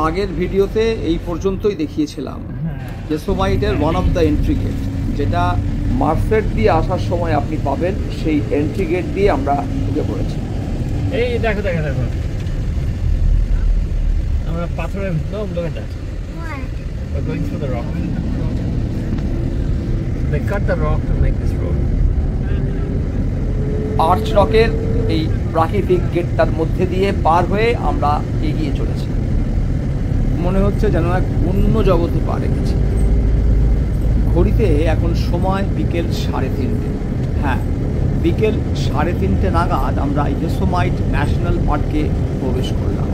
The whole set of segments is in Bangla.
আগের ভিডিওতে এই পর্যন্তই দেখিয়েছিলাম জেসোমাইটের one of the entry gate, যেটা মার্সেট দিয়ে আসার সময় আপনি পাবেন। সেই এন্ট্রি গেট দিয়ে আমরা ঢুকে পড়েছি। এই দেখো দেখো দেখো, আমরা পাথরের ভিতরে look at that. We're going through the rock. They cut the rock to make this road. Arch রকের এই প্রাকৃতিক গেটটার মধ্যে দিয়ে পার হয়ে আমরা এগিয়ে চলেছি। মনে হচ্ছে যেন এক অন্য জগতে পা রেখেছি। ঘড়িতে এখন সময় বিকেল 3:30। হ্যাঁ, বিকেল 3:30 নাগাদ আমরা ইয়োসেমাইট ন্যাশনাল পার্কে প্রবেশ করলাম।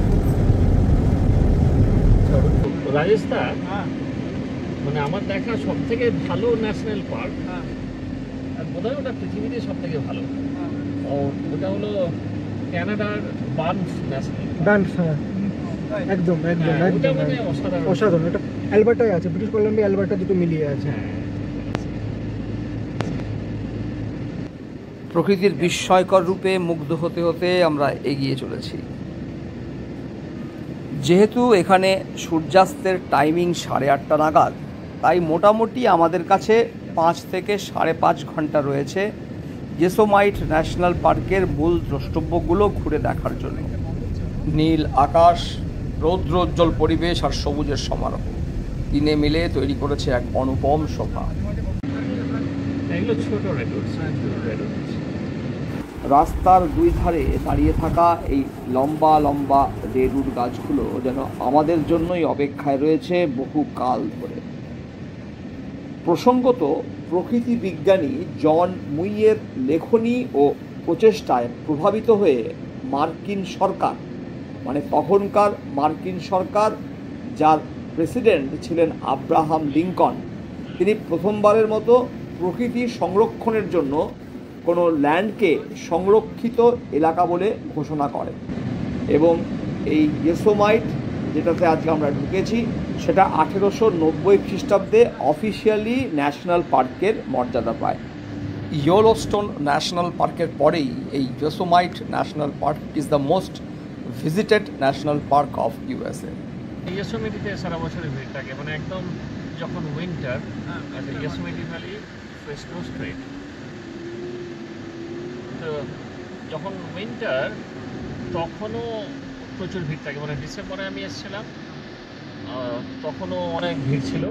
রাজস্থান মানে আমার দেখা সব থেকে ভালো ন্যাশনাল পার্ক, আর বোধহয় ওটা পৃথিবীতে সব থেকে ভালো। ওটা হলো কানাডার বানফ ন্যাশনাল বানফ। একদম একদম একদম অসাধারণ। এটা অ্যালবার্টায় আছে, ব্রিটিশ কলম্বিয়া অ্যালবার্টা দুটো মিলিয়ে আছে। প্রকৃতির বিস্ময়কর রূপে মুগ্ধ হতে হতে আমরা এগিয়ে চলেছি। যেহেতু এখানে সূর্যাস্তের টাইমিং 8:30 নাগাদ, তাই মোটামুটি আমাদের কাছে 5 থেকে 5.5 ঘন্টা রয়েছে জেসোমাইট ন্যাশনাল পার্কের মূল দ্রষ্টব্যগুলো ঘুরে দেখার জন্য। নীল আকাশ, রৌদ্রোজ্জ্বল পরিবেশ আর সবুজের সমারোহ তিনে মিলে তৈরি করেছে এক অনুপম শোভা। রাস্তার দুই ধারে দাঁড়িয়ে থাকা এই লম্বা লম্বা রেডউড গাছগুলো যেন আমাদের জন্যই অপেক্ষায় রয়েছে বহু কাল ধরে। প্রসঙ্গত, প্রকৃতি বিজ্ঞানী জন মুইয়ের লেখনী ও প্রচেষ্টায় প্রভাবিত হয়ে মার্কিন সরকার, মানে তখনকার মার্কিন সরকার, যার প্রেসিডেন্ট ছিলেন আব্রাহাম লিঙ্কন, তিনি প্রথমবারের মতো প্রকৃতি সংরক্ষণের জন্য কোনো ল্যান্ডকে সংরক্ষিত এলাকা বলে ঘোষণা করেন এবং এই জেসোমাইট, যেটাতে আজকে আমরা ঢুকেছি, সেটা 1890 খ্রিস্টাব্দে অফিসিয়ালি ন্যাশনাল পার্কের মর্যাদা পায়। ইয়েলোস্টোন ন্যাশনাল পার্কের পরেই এই Yosemite national park is the most visited national park of USA. ইয়োসেমিটিতে সারা বছরই ভিড় থাকে, মানে একদম যখন উইন্টার, ইয়োসেমিটি ভ্যালি ফ্রেস্কো স্ট্রেট। তো যখন উইন্টার তখনও প্রচুর ভিড় থাকে, মানে ডিসেম্বরে আমি এসেছিলাম, তখনও অনেক ভিড় ছিল।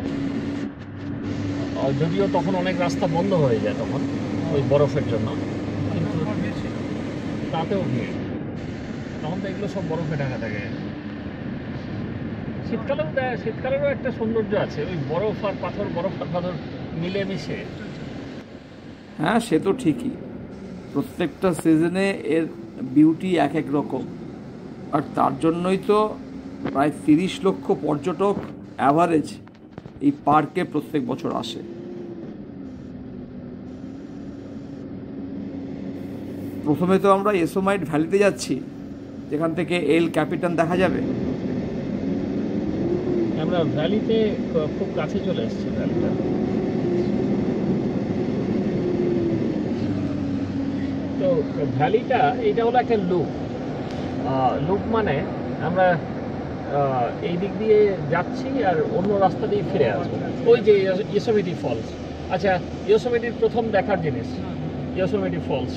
যদিও তখন অনেক রাস্তা বন্ধ হয়ে যায় তখন ওই বরফের জন্য, কিন্তু তাতেও ভিড়। তখন তো এগুলো সব বরফে ঢাকা থাকে। শীতকালেরও একটা সৌন্দর্য আছে, ওই বরফ আর পাথর, বরফ আর পাথর মিলেমিশে। হ্যাঁ, সে তো ঠিকই। প্রত্যেকটা সিজনে এর বিউটি এক এক রকম, আর তার জন্যই তো প্রায় 30 লক্ষ পর্যটক অ্যাভারেজ এই পার্কে প্রত্যেক বছর আসে। প্রথমে তো আমরা জেসোমাইট ভ্যালিতে যাচ্ছি, যেখান থেকে এল ক্যাপিটান দেখা যাবে। আমরা ভ্যালিতে খুব কাছে চলে এসেছি। ভ্যালিটা তো ভ্যালিটা এটা হলো একটা লুপ। লুপ মানে আমরা এই দিক দিয়ে যাচ্ছি আর অন্য রাস্তা দিয়ে ফিরে আসবো। ওই যে ইয়োসেমিটি ফলস। আচ্ছা, ইয়োসেমিটির প্রথম দেখার জিনিস ইয়োসেমিটি ফলস।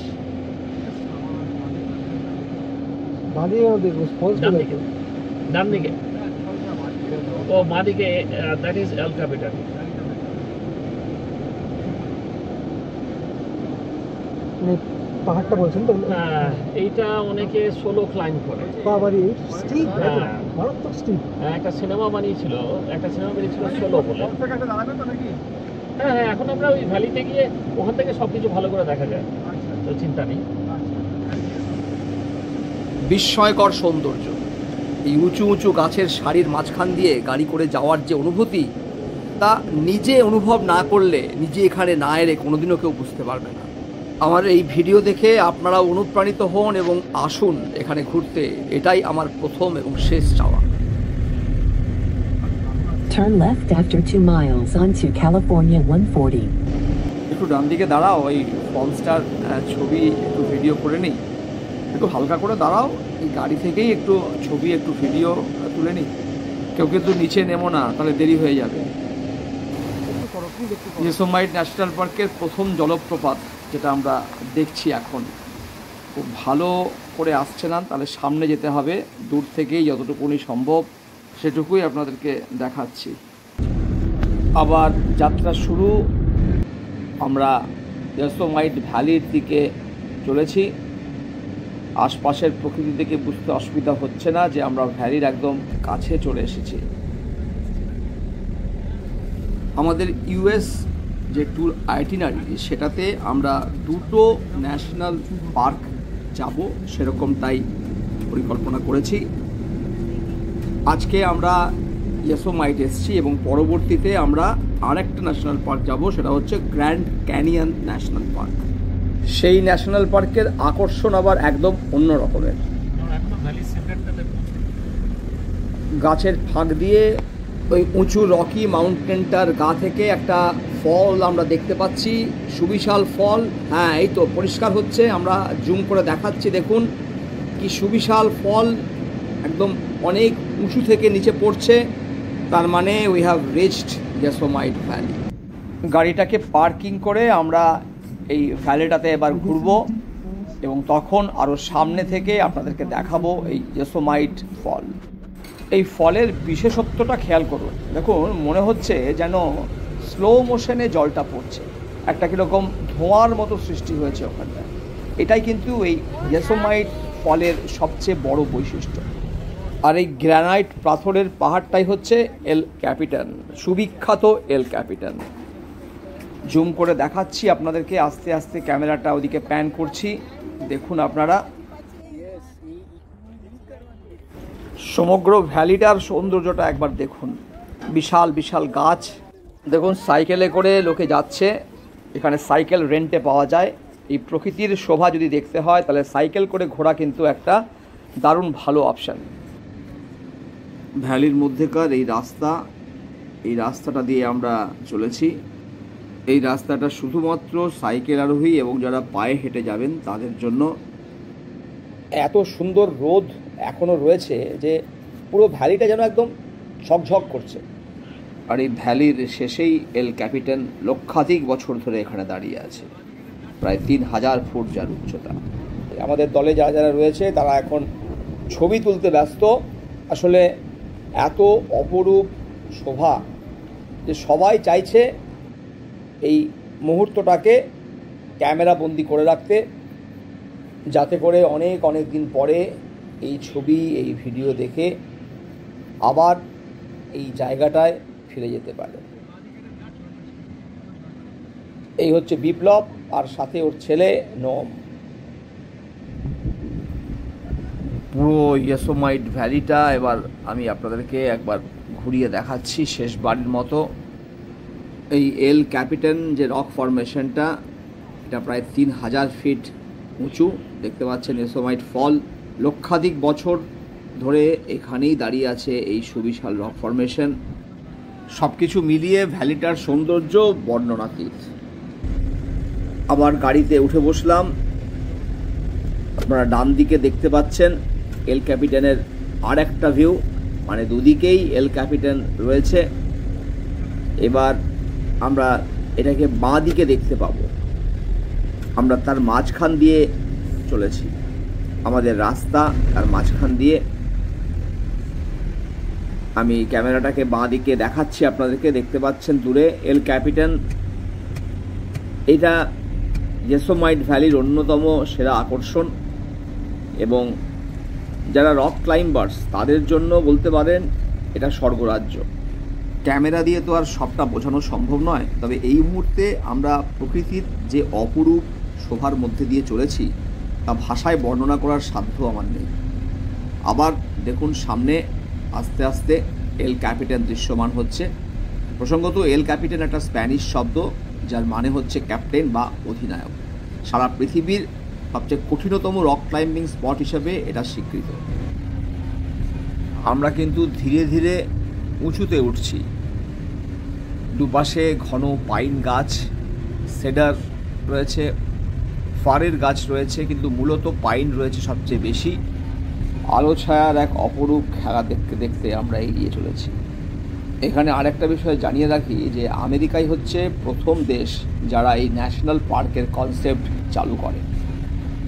ডান দিকে, ও মা দিকে, দ্যাট ইজ এল ক্যাপিটাল। পাহাড়টা বলছেন তো? এইটা অনেকে সোলো ক্লাইম্ব করে। একটা সিনেমা বানিয়েছিল সোলো বলে। হ্যাঁ হ্যাঁ, এখন আমরা ওই ভ্যালিতে গিয়ে ওখান থেকে সবকিছু ভালো করে দেখা যায়, তো চিন্তা নেই। বিস্ময়কর সৌন্দর্য, এই উঁচু উঁচু গাছের সারির মাঝখান দিয়ে গাড়ি করে যাওয়ার যে অনুভূতি, তা নিজে অনুভব না করলে, নিজে এখানে না এলে কোনোদিনও কেউ বুঝতে পারবে না। আমার এই ভিডিও দেখে আপনারা অনুপ্রাণিত হন এবং আসুন এখানে ঘুরতে, এটাই আমার প্রথম এবং শেষ চাওয়া। Turn left after 2 miles onto California 140. একটু ডান দিকে দাঁড়াও, এই ফলসটার ছবি একটু ভিডিও করে নিই। একটু হালকা করে দাঁড়াও, এই গাড়ি থেকেই একটু ছবি একটু ভিডিও তুলে নিই। কেউ কিন্তু নিচে নেমো না, তাহলে দেরি হয়ে যাবে। ইয়োসেমাইট ন্যাশনাল পার্কের প্রথম জলপ্রপাত যেটা আমরা দেখছি এখন, খুব ভালো করে আসছে না, তাহলে সামনে যেতে হবে, দূর থেকেই যতটুকুনি সম্ভব সেটুকুই আপনাদেরকে দেখাচ্ছি। আবার যাত্রা শুরু, আমরা ইয়োসেমাইট ভ্যালির দিকে চলেছি। আশপাশের প্রকৃতি থেকে বুঝতে অসুবিধা হচ্ছে না যে আমরা ভ্যালির একদম কাছে চলে এসেছি। আমাদের ইউএস যে ট্যুর আইটিনারি, সেটাতে আমরা 2টো ন্যাশনাল পার্ক যাব, সেরকমটাই পরিকল্পনা করেছি। আজকে আমরা ইয়োসেমাইট এসেছি এবং পরবর্তীতে আমরা আরেকটা ন্যাশনাল পার্ক যাব, সেটা হচ্ছে গ্র্যান্ড ক্যানিয়ন ন্যাশনাল পার্ক। সেই ন্যাশনাল পার্কের আকর্ষণ আবার একদম অন্য রকমের। গাছের ফাঁক দিয়ে ওই উঁচু রকি মাউন্টেনটার গা থেকে একটা ফল আমরা দেখতে পাচ্ছি, সুবিশাল ফল। হ্যাঁ, এই তো পরিষ্কার হচ্ছে, আমরা জুম করে দেখাচ্ছি, দেখুন কি সুবিশাল ফল, একদম অনেক উঁচু থেকে নিচে পড়ছে। তার মানে we have reached Yosemite valley. গাড়িটাকে পার্কিং করে আমরা এই ভ্যালিটাতে এবার ঘুরবো এবং তখন আরও সামনে থেকে আপনাদেরকে দেখাবো এই ইয়োসেমাইট ফল। এই ফলের বিশেষত্বটা খেয়াল করুন, দেখুন মনে হচ্ছে যেন স্লো মোশনে জলটা পড়ছে, একটা কীরকম ধোঁয়ার মতো সৃষ্টি হয়েছে ওখানটায়। এটাই কিন্তু এই ইয়োসেমাইট ফলের সবচেয়ে বড় বৈশিষ্ট্য। আর এই গ্রানাইট পাথরের পাহাড়টাই হচ্ছে এল ক্যাপিটান, সুবিখ্যাত এল ক্যাপিটান। জুম করে দেখাচ্ছি আপনাদেরকে, আস্তে আস্তে ক্যামেরাটা ওদিকে প্যান করছি, দেখুন আপনারা সমগ্র ভ্যালিটার সৌন্দর্যটা একবার দেখুন। বিশাল বিশাল গাছ, দেখুন সাইকেলে করে লোকে যাচ্ছে, এখানে সাইকেল রেন্টে পাওয়া যায়। এই প্রকৃতির শোভা যদি দেখতে হয় তাহলে সাইকেল করে ঘোরা কিন্তু একটা দারুণ ভালো অপশান। ভ্যালির মধ্যেকার এই রাস্তাটা দিয়ে আমরা চলেছি। এই রাস্তাটা শুধুমাত্র সাইকেল আরোহী এবং যারা পায়ে হেঁটে যাবেন তাদের জন্য। এত সুন্দর রোদ এখনও রয়েছে যে পুরো ভ্যালিটা যেন একদম ঝকঝক করছে। আর এই ভ্যালির শেষেই এল ক্যাপিটান লক্ষাধিক বছর ধরে এখানে দাঁড়িয়ে আছে, প্রায় 3000 ফুট যার উচ্চতা। আমাদের দলে যারা যারা রয়েছে তারা এখন ছবি তুলতে ব্যস্ত। আসলে এত অপরূপ শোভা যে সবাই চাইছে এই মুহূর্তটাকে ক্যামেরা বন্দি করে রাখতে, যাতে করে অনেক অনেক দিন পরে এই ছবি এই ভিডিও দেখে আবার এই জায়গাটায় ফিরে যেতে পারে। এই হচ্ছে বিপ্লব আর সাথে ওর ছেলে নোম। পুরো ইয়োসেমাইট ভ্যালিটা এবার আমি আপনাদেরকে একবার ঘুরিয়ে দেখাচ্ছি শেষবারের মতো। এই এল ক্যাপিটান যে রক ফরমেশনটা, এটা প্রায় 3000 ফিট উঁচু। দেখতে পাচ্ছেন ইয়োসেমাইট ফল লক্ষাধিক বছর ধরে এখানেই দাঁড়িয়ে আছে এই সুবিশাল রক ফরমেশন। সব কিছু মিলিয়ে ভ্যালিটার সৌন্দর্য বর্ণনাতীত। আবার গাড়িতে উঠে বসলাম, আপনারা ডান দিকে দেখতে পাচ্ছেন এল ক্যাপিটানের আর একটা ভিউ, মানে দুদিকেই এল ক্যাপিটান রয়েছে। এবার আমরা এটাকে বাঁ দিকে দেখতে পাবো, আমরা তার মাঝখান দিয়ে চলেছি, আমাদের রাস্তা তার মাঝখান দিয়ে। আমি ক্যামেরাটাকে বাঁ দিকে দেখাচ্ছি আপনাদেরকে, দেখতে পাচ্ছেন দূরে এল ক্যাপিটান। এটা ইয়োসেমাইট ভ্যালির অন্যতম সেরা আকর্ষণ এবং যারা রক ক্লাইম্বার্স তাদের জন্য বলতে পারেন এটা স্বর্গরাজ্য। ক্যামেরা দিয়ে তো আর সবটা বোঝানো সম্ভব নয়, তবে এই মুহূর্তে আমরা প্রকৃতির যে অপরূপ শোভার মধ্যে দিয়ে চলেছি তা ভাষায় বর্ণনা করার সাধ্য আমার নেই। আবার দেখুন সামনে আস্তে আস্তে এল ক্যাপিটান দৃশ্যমান হচ্ছে। প্রসঙ্গত এল ক্যাপিটান একটা স্প্যানিশ শব্দ যার মানে হচ্ছে ক্যাপ্টেন বা অধিনায়ক। সারা পৃথিবীর সবচেয়ে কঠিনতম রক ক্লাইম্বিং স্পট হিসেবে এটা স্বীকৃত। আমরা কিন্তু ধীরে ধীরে উঁচুতে উঠছি। দুপাশে ঘন পাইন গাছ, সেডার রয়েছে, ফারের গাছ রয়েছে, কিন্তু মূলত পাইন রয়েছে সবচেয়ে বেশি। আলো ছায়ার এক অপরূপ খেলা দেখতে দেখতে আমরা এগিয়ে চলেছি। এখানে আরেকটা বিষয় জানিয়ে রাখি যে আমেরিকাই হচ্ছে প্রথম দেশ যারা এই ন্যাশনাল পার্কের কনসেপ্ট চালু করে।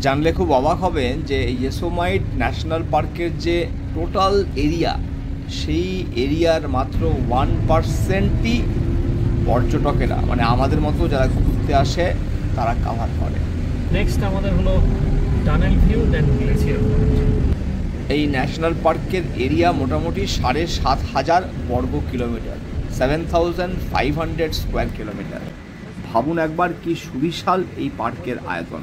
জানলে খুব অবাক হবেন যে ইয়োসেমাইট ন্যাশনাল পার্কের যে টোটাল এরিয়া, সেই এরিয়ার মাত্র 1%ই পর্যটকেরা, মানে আমাদের মতো যারা ঘুরতে আসে, তারা কাভার করে। নেক্সট আমাদের হলো টানেল ভিউ, দেন গ্লেসিয়ার। এই ন্যাশনাল পার্কের এরিয়া মোটামুটি 7,500 বর্গ কিলোমিটার, 7,500 স্কোয়ার কিলোমিটার। ভাবুন একবার কি সুবিশাল এই পার্কের আয়তন।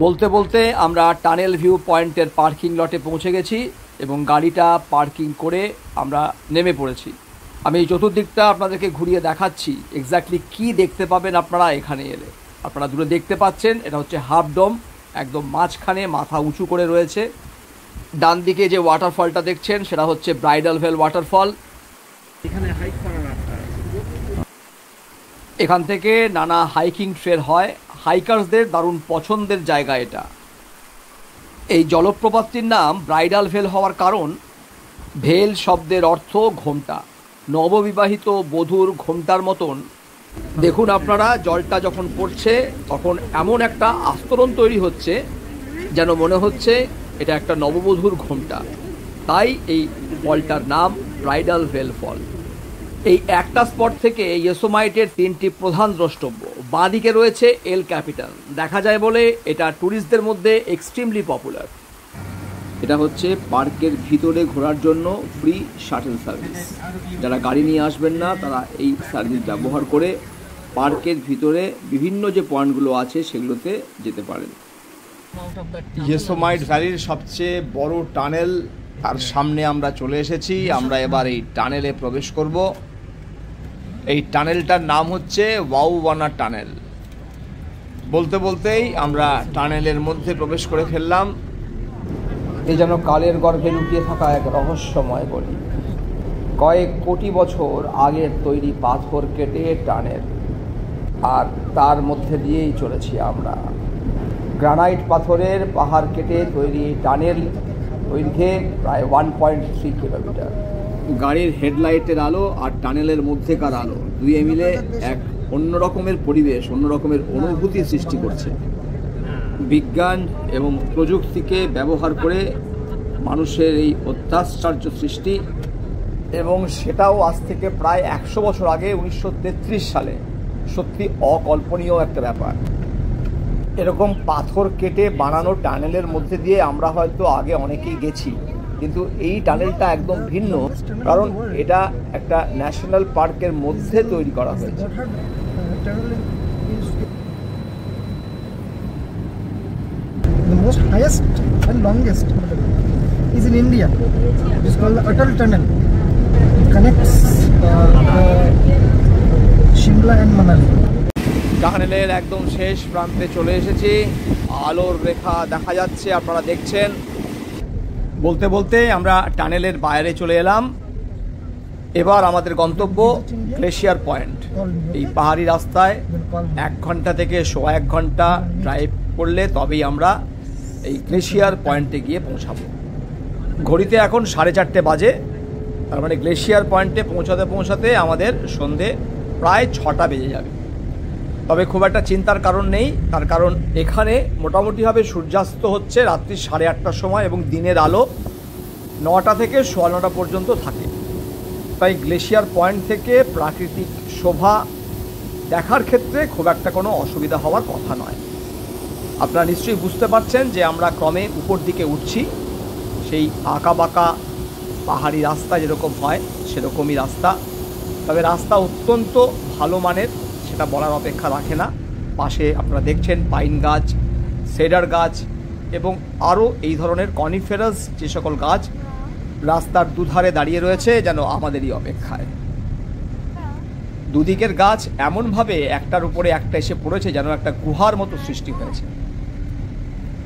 বলতে বলতে আমরা টানেল ভিউ পয়েন্টের পার্কিং লটে পৌঁছে গেছি এবং গাড়িটা পার্কিং করে আমরা নেমে পড়েছি। আমি এই চতুর্দিকটা আপনাদেরকে ঘুরিয়ে দেখাচ্ছি এক্স্যাক্টলি কি দেখতে পাবেন আপনারা এখানে এলে। আপনারা দূরে দেখতে পাচ্ছেন এটা হচ্ছে হাফ ডোম, একদম মাঝখানে মাথা উঁচু করে রয়েছে। ডান দিকে যে ওয়াটারফলটা দেখছেন সেটা হচ্ছে ব্রাইডাল ভেল ওয়াটারফল। এখানে হাইক করার রাস্তা আছে। এখান থেকে নানা হাইকিং ট্রেল হয়, হাইকার্সদের দারুণ পছন্দের জায়গা এটা। এই জলপ্রপাতটির নাম ব্রাইডাল ভেল হওয়ার কারণ, ভেল শব্দের অর্থ ঘোমটা, নববিবাহিত বধূর ঘোমটার মতন। দেখুন আপনারা, জলটা যখন পড়ছে তখন এমন একটা আস্তরণ তৈরি হচ্ছে যেন মনে হচ্ছে এটা একটা নববধূর ঘোমটা। তাই এই ফলটার নাম ব্রাইডাল ভেল ফল। এই একটা স্পট থেকে ইয়োসেমাইটের 3টি প্রধান দ্রষ্টব্য। বাঁদিকে রয়েছে এল ক্যাপিটাল, দেখা যায় বলে এটা ট্যুরিস্টদের মধ্যে এক্সট্রিমলি পপুলার। এটা হচ্ছে পার্কের ভিতরে ঘোরার জন্য ফ্রি শাটল সার্ভিস। যারা গাড়ি নিয়ে আসবেন না তারা এই সার্ভিস ব্যবহার করে পার্কের ভিতরে বিভিন্ন যে পয়েন্টগুলো আছে সেগুলোতে যেতে পারেন। ইয়োসেমাইট ভ্যালির সবচেয়ে বড় টানেল, তার সামনে আমরা চলে এসেছি। আমরা এবার এই টানেলে প্রবেশ করব। এই টানেলটার নাম হচ্ছে ওয়াউওয়ানা টানেল। বলতে বলতেই আমরা টানেলের মধ্যে প্রবেশ করে ফেললাম। এই যেন কালের গর্ভে লুকিয়ে থাকা এক রহস্যময় গলি। কয়েক কোটি বছর আগের তৈরি পাথর কেটে টানেল, আর তার মধ্যে দিয়েই চলেছি আমরা। গ্রানাইট পাথরের পাহাড় কেটে তৈরি টানেল, দৈর্ঘ্যে প্রায় 1.3 কিলোমিটার। গাড়ির হেডলাইটের আলো আর টানেলের মধ্যেকার আলো দুয়ে মিলে এক অন্য রকমের পরিবেশ, অন্য রকমের অনুভূতি সৃষ্টি করছে। বিজ্ঞান এবং প্রযুক্তিকে ব্যবহার করে মানুষের এই অত্যাশ্চর্য সৃষ্টি, এবং সেটাও আজ থেকে প্রায় 100 বছর আগে 1933 সালে। সত্যি অকল্পনীয় একটা ব্যাপার। এরকম পাথর কেটে বানানো টানেলের মধ্যে দিয়ে আমরা হয়তো আগে অনেকেই গেছি, কিন্তু এই টানেলটা একদম ভিন্ন, কারণ এটা একটা ন্যাশনাল পার্কের মধ্যে তৈরি করা হয়েছে। The most highest and longest is in India. It is called the Atal Tunnel. It connects Shimla and Manali. টানেলের একদম শেষ প্রান্তে চলে এসেছি। আলোর রেখা দেখা যাচ্ছে, আপনারা দেখছেন। বলতে বলতে আমরা টানেলের বাইরে চলে এলাম। এবার আমাদের গন্তব্য গ্লেশিয়ার পয়েন্ট। এই পাহাড়ি রাস্তায় 1 ঘন্টা থেকে 1.25 ঘন্টা ড্রাইভ করলে তবেই আমরা এই গ্লেশিয়ার পয়েন্টে গিয়ে পৌঁছাবো। ঘড়িতে এখন 4:30 বাজে, তার মানে গ্লেশিয়ার পয়েন্টে পৌঁছাতে পৌঁছাতে আমাদের সন্ধে প্রায় 6টা বেজে যাবে। তবে খুব একটা চিন্তার কারণ নেই, তার কারণ এখানে মোটামুটিভাবে সূর্যাস্ত হচ্ছে রাত্রি 8:30টার সময় এবং দিনের আলো 9টা থেকে 9:15 পর্যন্ত থাকে। তাই গ্লেশিয়ার পয়েন্ট থেকে প্রাকৃতিক শোভা দেখার ক্ষেত্রে খুব একটা কোনো অসুবিধা হওয়ার কথা নয়। আপনারা নিশ্চয়ই বুঝতে পারছেন যে আমরা ক্রমে উপর দিকে উঠছি। সেই আঁকাবাঁকা পাহাড়ি রাস্তা যেরকম হয় সেরকমই রাস্তা, তবে রাস্তা অত্যন্ত ভালো মানের, সেটা বলার অপেক্ষা রাখে না। পাশে আপনারা দেখছেন পাইন গাছ, সেডার গাছ এবং আরও এই ধরনের কনিফেরাস যে সকল গাছ রাস্তার দুধারে দাঁড়িয়ে রয়েছে যেন আমাদেরই অপেক্ষায়। দুদিকের গাছ এমনভাবে একটার উপরে একটা এসে পড়েছে যেন একটা গুহার মতো সৃষ্টি হয়েছে।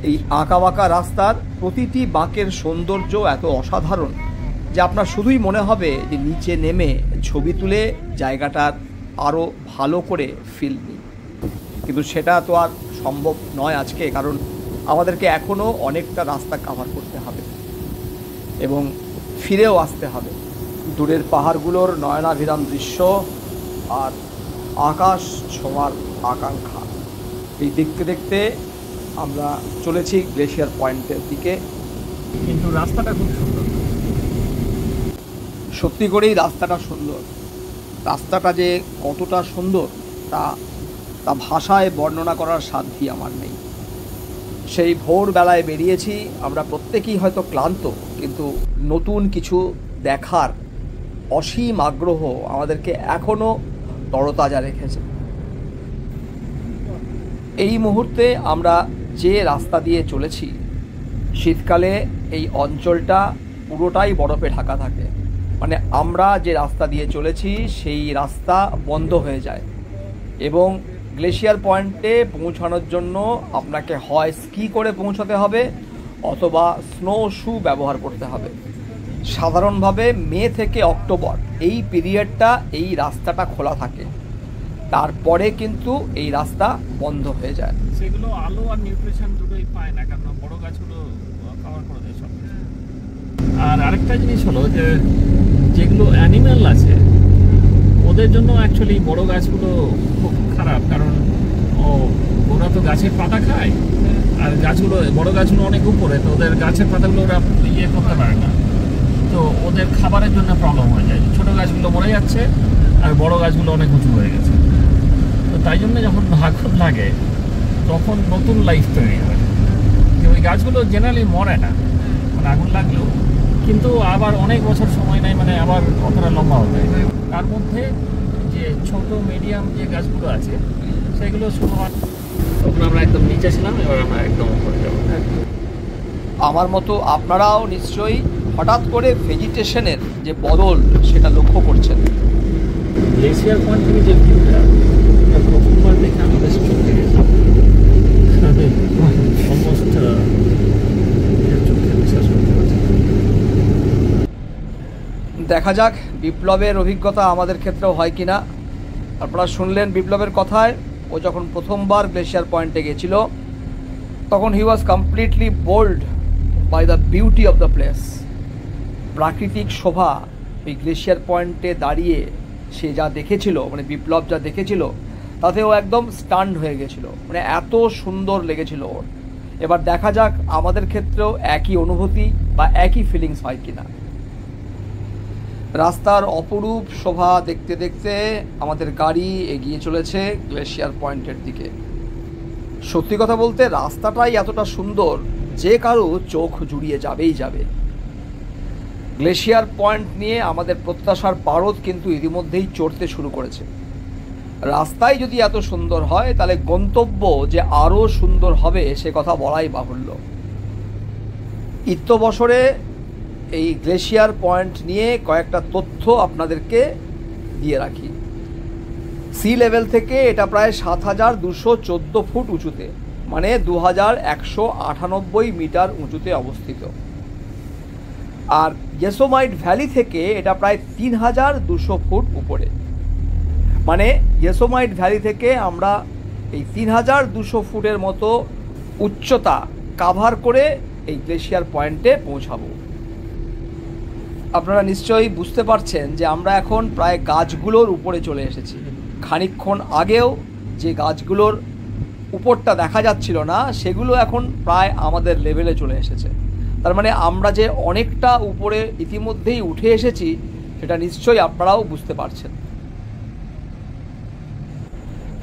এই আঁকাবাঁকা রাস্তার প্রতিটি বাঁকের সৌন্দর্য এত অসাধারণ যে আপনার শুধুই মনে হবে যে নিচে নেমে ছবি তুলে জায়গাটার আরও ভালো করে ফিল নিই, কিন্তু সেটা তো আর সম্ভব নয় আজকে, কারণ আমাদেরকে এখনও অনেকটা রাস্তা কভার করতে হবে। এবং ফিরেও আসতে হবে। দূরের পাহাড়গুলোর নয়নাভিরাম দৃশ্য আর আকাশ ছোঁয়ার আকাঙ্ক্ষা, এই দেখতে দেখতে আমরা চলেছি গ্লেশিয়ার পয়েন্টের দিকে। কিন্তু রাস্তাটা খুব সুন্দর। সত্যি করেই রাস্তাটা সুন্দর। রাস্তাটা যে কতটা সুন্দর তা ভাষায় বর্ণনা করার সাধ্যই আমার নেই। সেই ভোরবেলায় বেরিয়েছি আমরা, প্রত্যেকেই হয়তো ক্লান্ত, কিন্তু নতুন কিছু দেখার অসীম আগ্রহ আমাদেরকে এখনও তরতাজা রেখেছে। এই মুহূর্তে আমরা যে রাস্তা দিয়ে চলেছি, শীতকালে এই অঞ্চলটা পুরোটাই বরফে ঢাকা থাকে। মানে আমরা যে রাস্তা দিয়ে চলেছি সেই রাস্তা বন্ধ হয়ে যায় এবং গ্লেশিয়ার পয়েন্টে পৌঁছানোর জন্য আপনাকে হয় স্কি করে পৌঁছাতে হবে অথবা স্নো শু ব্যবহার করতে হবে। সাধারণভাবে মে থেকে অক্টোবর এই পিরিয়ডটা এই রাস্তাটা খোলা থাকে, তারপরে কিন্তু এই রাস্তা বন্ধ হয়ে যায়। সেগুলো আলো আর নিউট্রিশন দুটোই পায় না, কারণ বড় গাছগুলো কভার করে দেয় সব। আর আরেকটা জিনিস হলো যে যেগুলো অ্যানিম্যাল আছে ওদের জন্য অ্যাকচুয়ালি বড় গাছগুলো খুব খারাপ, কারণ ওরা তো গাছের পাতা খায়, আর গাছগুলো বড় গাছগুলো অনেক উপরে, তো ওদের গাছের পাতাগুলো ওরা ইয়ে করতে পারে না, তো ওদের খাবারের জন্য প্রবলেম হয়ে যায়। ছোটো গাছগুলো মরে যাচ্ছে আর বড় গাছগুলো অনেক উঁচু হয়ে গেছে। তো তাই জন্য যখন আগুন লাগে তখন নতুন লাইফ তৈরি হয়। ওই গাছগুলো জেনারেলি মরে না মানে আগুন লাগলেও, কিন্তু আবার অনেক বছর সময় নেয়, মানে আবার কতটা লম্বা হবে। তার মধ্যে যে ছোট মিডিয়াম যে গাছগুলো আছে সেগুলো শুরু হয়। তখন আমরা একদম নিচে ছিলাম, এবার আমরা একদম উপরে যাবো। আমার মতো আপনারাও নিশ্চয়ই হঠাৎ করে ভেজিটেশনের যে বদল সেটা লক্ষ্য করছেন। গ্লেশিয়ার পয়েন্ট থেকে যে ভিউটা প্রথমবার দেখে আমাদের চোখে গেছে, সমস্ত চোখে বিশ্বাস করতে পারছি। দেখা যাক বিপ্লবের অভিজ্ঞতা আমাদের ক্ষেত্রেও হয় কিনা। আপনারা শুনলেন বিপ্লবের কথায়, ও যখন প্রথমবার গ্লেশিয়ার পয়েন্টে গেছিল তখন he was completely bowled by the beauty of the place. প্রাকৃতিক শোভা এই গ্লেশিয়ার পয়েন্টে দাঁড়িয়ে সে যা দেখেছিল, মানে বিপ্লব যা দেখেছিল, তাতেও একদম স্টান্ড হয়ে গেছিল, মানে এত সুন্দর লেগেছিল ওর। এবার দেখা যাক আমাদের ক্ষেত্রেও একই অনুভূতি বা একই ফিলিংস হয় কিনা। রাস্তার অপরূপ শোভা দেখতে দেখতে আমাদের গাড়ি এগিয়ে চলেছে গ্লেশিয়ার পয়েন্টের দিকে। সত্যি কথা বলতে রাস্তাটাই এতটা সুন্দর যে কারো চোখ জুড়িয়ে যাবেই যাবে। গ্লেশিয়ার পয়েন্ট নিয়ে আমাদের প্রত্যাশার পারদ কিন্তু ইতিমধ্যেই চড়তে শুরু করেছে। রাস্তায় যদি এত সুন্দর হয় তাহলে গন্তব্য যে আরও সুন্দর হবে সে কথা বলাই বাহুল্য। ইত্যবসরে এই গ্লেশিয়ার পয়েন্ট নিয়ে কয়েকটা তথ্য আপনাদেরকে দিয়ে রাখি। সি লেভেল থেকে এটা প্রায় ৭,২১৪ ফুট উঁচুতে, মানে ২,১৯৮ মিটার উঁচুতে অবস্থিত। আর ইয়োসেমাইট ভ্যালি থেকে এটা প্রায় ৩,২০০ ফুট উপরে, মানে ইয়োসেমাইট ভ্যালি থেকে আমরা এই ৩,২০০ ফুটের মতো উচ্চতা কাভার করে এই গ্লেশিয়ার পয়েন্টে পৌঁছাবো। আপনারা নিশ্চয়ই বুঝতে পারছেন যে আমরা এখন প্রায় গাছগুলোর উপরে চলে এসেছি। খানিকক্ষণ আগেও যে গাছগুলোর উপরটা দেখা যাচ্ছিল না সেগুলো এখন প্রায় আমাদের লেভেলে চলে এসেছে। তার মানে আমরা যে অনেকটা উপরে ইতিমধ্যেই উঠে এসেছি সেটা নিশ্চয়ই আপনারাও বুঝতে পারছেন।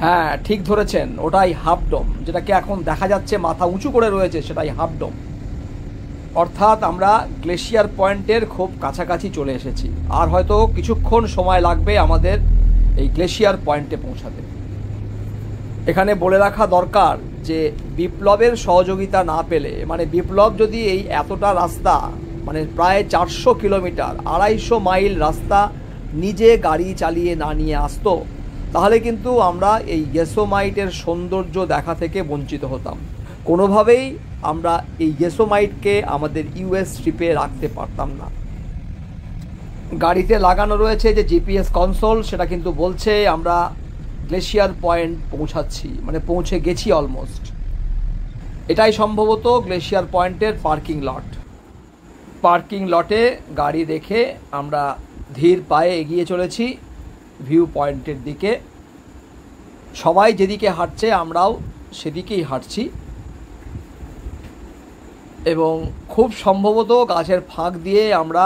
হ্যাঁ, ঠিক ধরেছেন, ওটাই হাফ ডোম, যেটাকে এখন দেখা যাচ্ছে মাথা উঁচু করে রয়েছে, সেটাই হাফ ডোম। অর্থাৎ আমরা গ্লেশিয়ার পয়েন্টের খুব কাছাকাছি চলে এসেছি, আর হয়তো কিছুক্ষণ সময় লাগবে আমাদের এই গ্লেশিয়ার পয়েন্টে পৌঁছাতে। এখানে বলে রাখা দরকার যে বিপ্লবের সহযোগিতা না পেলে, মানে বিপ্লব যদি এই এতটা রাস্তা, মানে প্রায় 400 কিলোমিটার 250 মাইল রাস্তা নিজে গাড়ি চালিয়ে না নিয়ে আসতো, তাহলে কিন্তু আমরা এই ইয়োসেমাইটের সৌন্দর্য দেখা থেকে বঞ্চিত হতাম। কোনোভাবেই আমরা এই ইয়োসেমাইটকে আমাদের ইউএস ট্রিপে রাখতে পারতাম না। গাড়িতে লাগানো রয়েছে যে জিপিএস কনসোল, সেটা কিন্তু বলছে আমরা গ্লেশিয়ার পয়েন্ট পৌঁছাচ্ছি, মানে পৌঁছে গেছি অলমোস্ট। এটাই সম্ভবত গ্লেশিয়ার পয়েন্টের পার্কিং লট। পার্কিং লটে গাড়ি রেখে আমরা ধীর পায়ে এগিয়ে চলেছি ভিউ পয়েন্টের দিকে। সবাই যেদিকে হাঁটছে আমরাও সেদিকেই হাঁটছি এবং খুব সম্ভবত গাছের ফাঁক দিয়ে আমরা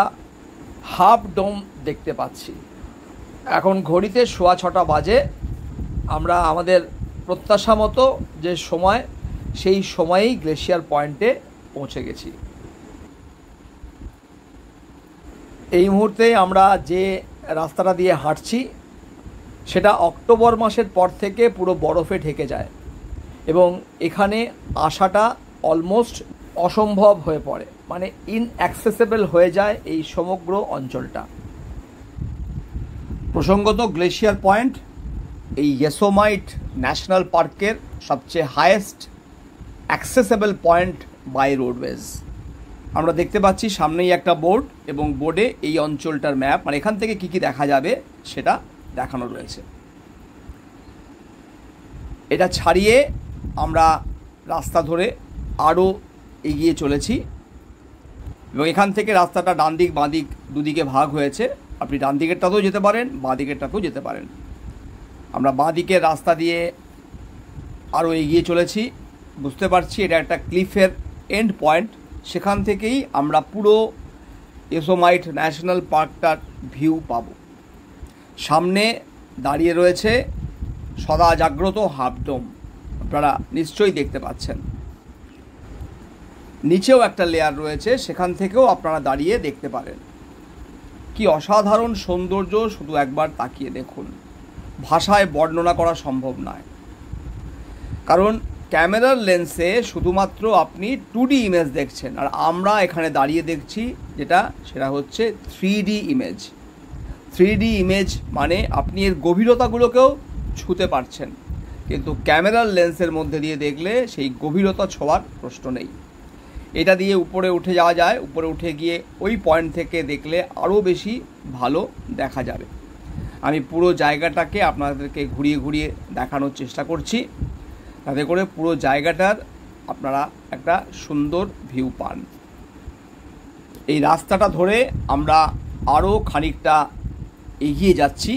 হাফ ডোম দেখতে পাচ্ছি। এখন ঘড়িতে 6:15 বাজে। আমরা আমাদের প্রত্যাশা মতো যে সময়, সেই সময়েই গ্লেশিয়ার পয়েন্টে পৌঁছে গেছি। এই মুহূর্তে আমরা যে রাস্তাটা দিয়ে হাঁটছি সেটা অক্টোবর মাসের পর থেকে পুরো বরফে ঢেকে যায় এবং এখানে আসাটা অলমোস্ট অসম্ভব হয়ে পড়ে, মানে ইনঅ্যাক্সেসেবল হয়ে যায় এই সমগ্র অঞ্চলটা। প্রসঙ্গত গ্লেশিয়ার পয়েন্ট এই ইয়োসেমাইট ন্যাশনাল পার্কের সবচেয়ে highest accessible point by roadways. আমরা দেখতে পাচ্ছি সামনেই একটা বোর্ড এবং বোর্ডে এই অঞ্চলটার ম্যাপ, মানে এখান থেকে কী কী দেখা যাবে সেটা দেখানো রয়েছে। এটা ছাড়িয়ে আমরা রাস্তা ধরে আরও এগিয়ে চলেছি এবং এখান থেকে রাস্তাটা ডান দিক বাঁ দিক দুদিকে ভাগ হয়েছে। আপনি ডান দিকেরটাতেও যেতে পারেন, বাঁ দিকেরটাতেও যেতে পারেন। আমরা বাঁ দিকের রাস্তা দিয়ে আরও এগিয়ে চলেছি। বুঝতে পারছি এটা একটা ক্লিফের এন্ড পয়েন্ট, সেখান থেকেই আমরা পুরো ইয়োসেমাইট ন্যাশনাল পার্কটার ভিউ পাব। সামনে দাঁড়িয়ে রয়েছে সদা জাগ্রত হাফ ডোম, আপনারা নিশ্চয়ই দেখতে পাচ্ছেন। নিচেও একটা লেয়ার রয়েছে, সেখান থেকেও আপনারা দাঁড়িয়ে দেখতে পারেন। কি অসাধারণ সৌন্দর্য, শুধু একবার তাকিয়ে দেখুন। ভাষায় বর্ণনা করা সম্ভব নয়, কারণ ক্যামেরার লেন্সে শুধুমাত্র আপনি 2D ইমেজ দেখছেন, আর আমরা এখানে দাঁড়িয়ে দেখছি সেটা হচ্ছে 3D ইমেজ। 3D ইমেজ মানে আপনি এর গভীরতাগুলোকেও ছুঁতে পারছেন, কিন্তু ক্যামেরার লেন্সের মধ্যে দিয়ে দেখলে সেই গভীরতা ছোঁয়ার প্রশ্ন নেই। এটা দিয়ে উপরে উঠে যাওয়া যায়, উপরে উঠে গিয়ে ওই পয়েন্ট থেকে দেখলে আরও বেশি ভালো দেখা যাবে। আমি পুরো জায়গাটাকে আপনাদেরকে ঘুরিয়ে ঘুরিয়ে দেখানোর চেষ্টা করছি, তাতে করে পুরো জায়গাটার আপনারা একটা সুন্দর ভিউ পান। এই রাস্তাটা ধরে আমরা আরও খানিকটা এগিয়ে যাচ্ছি।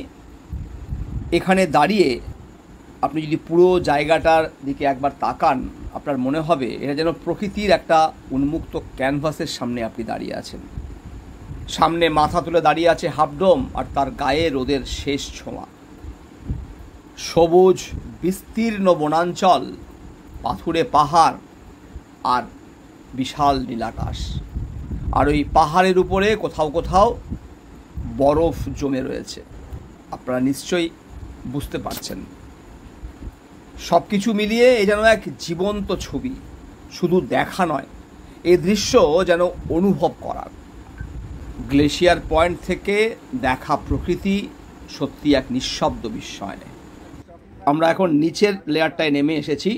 এখানে দাঁড়িয়ে আপনি যদি পুরো জায়গাটার দিকে একবার তাকান, আপনার মনে হবে এটা যেন প্রকৃতির একটা উন্মুক্ত ক্যানভাসের সামনে আপনি দাঁড়িয়ে আছেন। সামনে মাথা তুলে দাঁড়িয়ে আছে হাফ ডোম, আর তার গায়ে রোদের শেষ ছোঁয়া। সবুজ বিস্তীর্ণ বনাঞ্চল, পাথুরে পাহাড় আর বিশাল নীলাকাশ, আর ওই পাহাড়ের উপরে কোথাও কোথাও বরফ জমে রয়েছে। আপনারা নিশ্চয়ই বুঝতে পারছেন। সব কিছু মিলিয়ে এ যেন এক জীবন্ত ছবি, শুধু দেখা নয়, এই দৃশ্য যেন অনুভব করার। গ্লেশিয়ার পয়েন্ট থেকে দেখা প্রকৃতি সত্যি এক নিঃশব্দ বিস্ময়। আমরা এখন নিচের লেয়ারটায় নেমে এসেছি।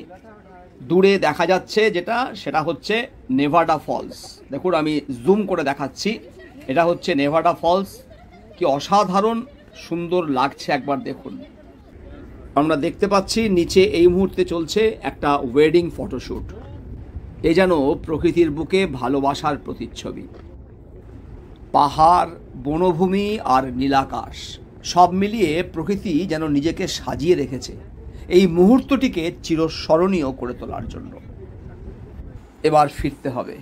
দূরে দেখা যাচ্ছে সেটা হচ্ছে নেভাডা ফলস। দেখুন, আমি জুম করে দেখাচ্ছি, এটা হচ্ছে নেভাডা ফলস। কি অসাধারণ সুন্দর লাগছে, একবার দেখুন। আমরা দেখতে পাচ্ছি নিচে এই মুহূর্তে চলছে একটা ওয়েডিং ফটোশ্যুট। এ যেন প্রকৃতির বুকে ভালোবাসার প্রতিচ্ছবি। পাহাড়, বনভূমি আর নীলাকাশ সব মিলিয়ে প্রকৃতি যেন নিজেকে সাজিয়ে রেখেছে এই মুহূর্তটিকে চিরস্মরণীয় করে তোলার জন্য। এবার ফিরতে হবে।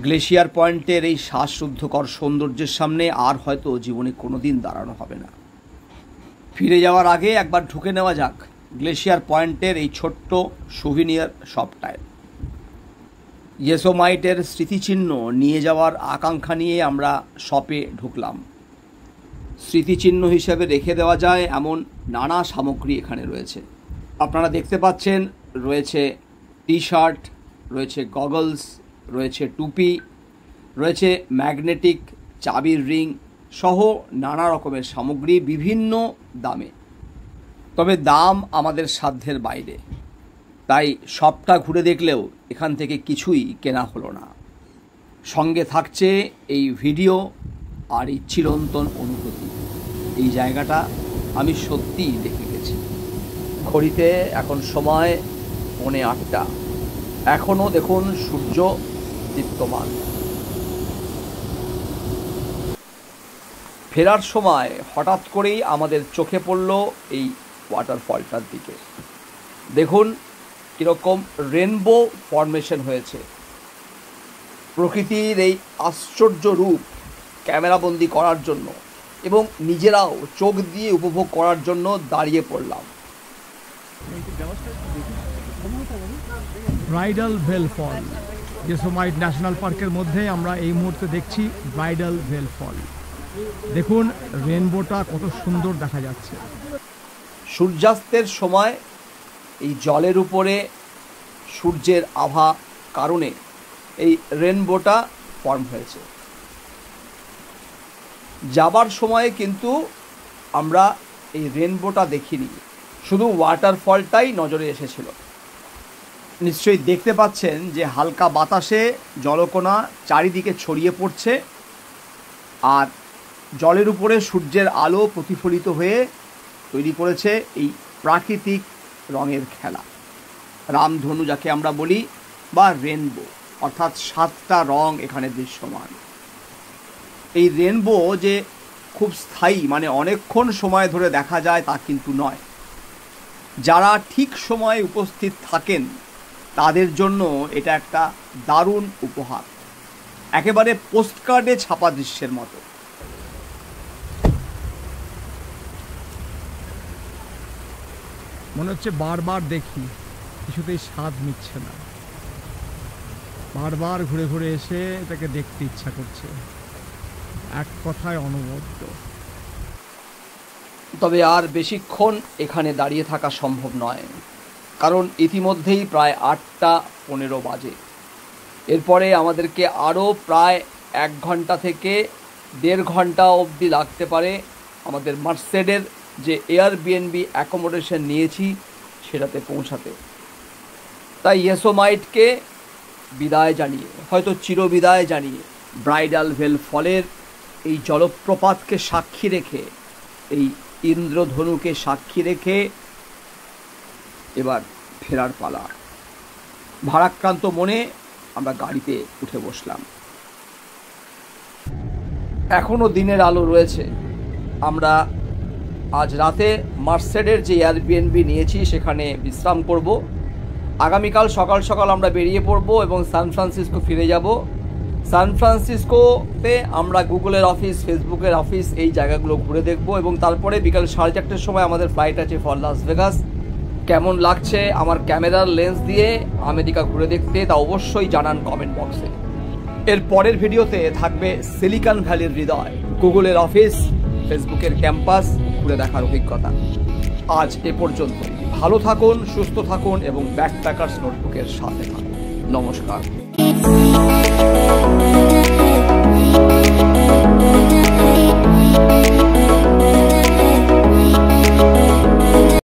গ্লেশিয়ার পয়েন্টের এই শ্বাসরুদ্ধকর সৌন্দর্যের সামনে আর হয়তো জীবনে কোনোদিন দাঁড়ানো হবে না। ফিরে যাওয়ার আগে একবার ঢুকে নেওয়া যাক গ্লেশিয়ার পয়েন্টের এই ছোট্ট সুভিনিয়ার শপটায়। ইয়োসেমাইটের স্মৃতিচিহ্ন নিয়ে যাওয়ার আকাঙ্ক্ষা নিয়ে আমরা শপে ঢুকলাম। স্মৃতিচিহ্ন হিসেবে রেখে দেওয়া যায় এমন নানা সামগ্রী এখানে রয়েছে। আপনারা দেখতে পাচ্ছেন রয়েছে টি শার্ট, রয়েছে গগলস, রয়েছে টুপি, রয়েছে ম্যাগনেটিক চাবির রিং সহ নানা রকমের সামগ্রী বিভিন্ন দামে। তবে দাম আমাদের সাধ্যের বাইরে, তাই সবটা ঘুরে দেখলেও এখান থেকে কিছুই কেনা হলো না। সঙ্গে থাকছে এই ভিডিও আর এই চিরন্তন অনুভূতি। এই জায়গাটা আমি সত্যিই দেখে গেছি। ঘড়িতে এখন সময় 8:45। এখনও দেখুন সূর্য দীপ্তমান। ফেরার সময় হঠাৎ করেই আমাদের চোখে পড়ল এই ওয়াটারফলটার দিকে। দেখুন কীরকম রেনবো ফর্মেশন হয়েছে। প্রকৃতির এই আশ্চর্য রূপ ক্যামেরাবন্দি করার জন্য এবং নিজেরাও চোখ দিয়ে উপভোগ করার জন্য দাঁড়িয়ে পড়লাম। ব্রাইডাল ভেল ফল, ইয়োসেমাইট ন্যাশনাল পার্কের মধ্যে আমরা এই মুহূর্তে দেখছি ব্রাইডাল ভেল ফল। দেখুন রেনবোটা কত সুন্দর দেখা যাচ্ছে। সূর্যাস্তের সময় এই জলের উপরে সূর্যের আভা কারণে এই রেনবোটা ফর্ম হয়েছে। যাবার সময়ে কিন্তু আমরা এই রেনবোটা দেখিনি, শুধু ওয়াটারফলটাই নজরে এসেছিল। নিশ্চয়ই দেখতে পাচ্ছেন যে হালকা বাতাসে জলকণা চারিদিকে ছড়িয়ে পড়ছে আর জলের উপরে সূর্যের আলো প্রতিফলিত হয়ে তৈরি করেছে এই প্রাকৃতিক রঙের খেলা, রামধনু যাকে আমরা বলি, বা রেনবো, অর্থাৎ 7টা রং এখানে দৃশ্যমান। এই রেনবো যে খুব স্থায়ী, মানে অনেকক্ষণ সময় ধরে দেখা যায় তা কিন্তু নয়। যারা ঠিক সময়ে উপস্থিত থাকেন তাদের জন্য এটা একটা দারুণ উপহার, একেবারে পোস্টকার্ডে ছাপা দৃশ্যের মতো। মনে হচ্ছে বারবার দেখি, কিছুতেই স্বাদ নিচ্ছে না, বারবার ঘুরে ঘুরে এসে এটাকে দেখতে ইচ্ছা করছে, এক কথায় অনবদ্য। তবে আর বেশিক্ষণ এখানে দাঁড়িয়ে থাকা সম্ভব নয়, কারণ ইতিমধ্যেই প্রায় 8:15 বাজে। এরপরে আমাদেরকে আরও প্রায় 1 ঘন্টা থেকে 1.5 ঘন্টা অবধি লাগতে পারে আমাদের মার্সেডের যে এয়ারবিএনবি অ্যাকোমোডেশন নিয়েছি সেটাতে পৌঁছাতে। তাই ইয়োসেমাইটকে বিদায় জানিয়ে, হয়তো চিরবিদায় জানিয়ে, ব্রাইডাল ভেল ফলের এই জলপ্রপাতকে সাক্ষী রেখে, এই ইন্দ্রধনুকে সাক্ষী রেখে এবার ফেরার পালা। ভারাক্রান্ত মনে আমরা গাড়িতে উঠে বসলাম। এখনও দিনের আলো রয়েছে। আমরা আজ রাতে মার্সেডের যে এয়ারবিএনবি নিয়েছি সেখানে বিশ্রাম করব। আগামীকাল সকাল সকাল আমরা বেরিয়ে পড়ব এবং সান ফ্রান্সিসকো ফিরে যাব। সান ফ্রান্সিসকোতে আমরা গুগলের অফিস, ফেসবুকের অফিস, এই জায়গাগুলো ঘুরে দেখব এবং তারপরে বিকাল 4:30টার সময় আমাদের ফ্লাইট আছে ফর লাস ভেগাস। কেমন লাগছে আমার ক্যামেরার লেন্স দিয়ে আমেরিকা ঘুরে দেখতে তা অবশ্যই জানান কমেন্ট বক্সে। এর পরের ভিডিওতে থাকবে সিলিকন ভ্যালির হৃদয়, গুগলের অফিস, ফেসবুকের ক্যাম্পাস ঘুরে দেখার অভিজ্ঞতা। আজ এ পর্যন্ত। ভালো থাকুন, সুস্থ থাকুন এবং ব্যাকপ্যাকার্স নোটবুকের সাথে থাকুন। নমস্কার।